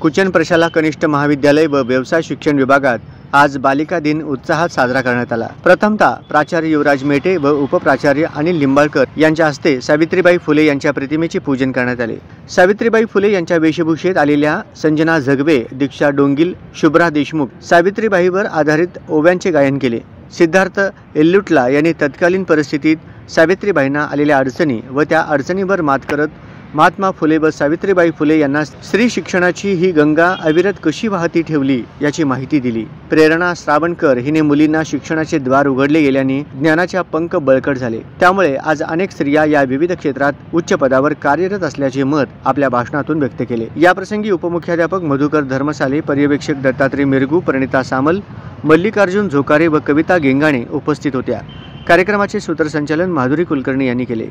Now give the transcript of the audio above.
कुचन प्रशाला कनिष्ठ महाविद्यालय व व्यवसाय शिक्षण विभागात आज बालिका दिन उत्साहात साजरा करण्यात आला। प्रथमतः प्राचार्य युवराज मेटे व उपप्राचार्य अनिल लिंबाळकर यांच्या हस्ते सावित्रीबाई फुले यांच्या प्रतिमेचे पूजन करण्यात आले। सावित्रीबाई फुले यांच्या वेशभूषेत आलेल्या संजना जगवे, दीक्षा डोंगिल, शुभ्रा देशमुख सावित्रीबाईवर आधारित ओव्यांचे गायन केले। सिद्धार्थ एल्लुटला यांनी तत्कालीन परिस्थितीत सावित्रीबाईंना आलेल्या अडचणी व त्या अडचणीवर मात करत महात्मा फुले व सावित्रीबाई फुले यांना स्त्री शिक्षणाची ही गंगा अविरत कशी वाहती ठेवली याची माहिती दिली। प्रेरणा श्रावणकर हिने मुलींना शिक्षणाचे द्वार उघडले गेल्याने ज्ञानाच्या पंख बळकट झाले। त्यामुळे आज अनेक स्त्रिया या विविध क्षेत्रात उच्च पदावर कार्यरत असल्याचे मत आपल्या भाषणातून व्यक्त केले। या प्रसंगी उपमुख्याध्यापक मधुकर धर्मसाले, पर्यवेक्षक दत्तात्रय मिरगू, प्रणिता सामल, मल्लिकार्जुन झोकारे व कविता गेंगाणे उपस्थित होत्या। कार्यक्रमाचे सूत्रसंचालन माधुरी कुलकर्णी यांनी केले।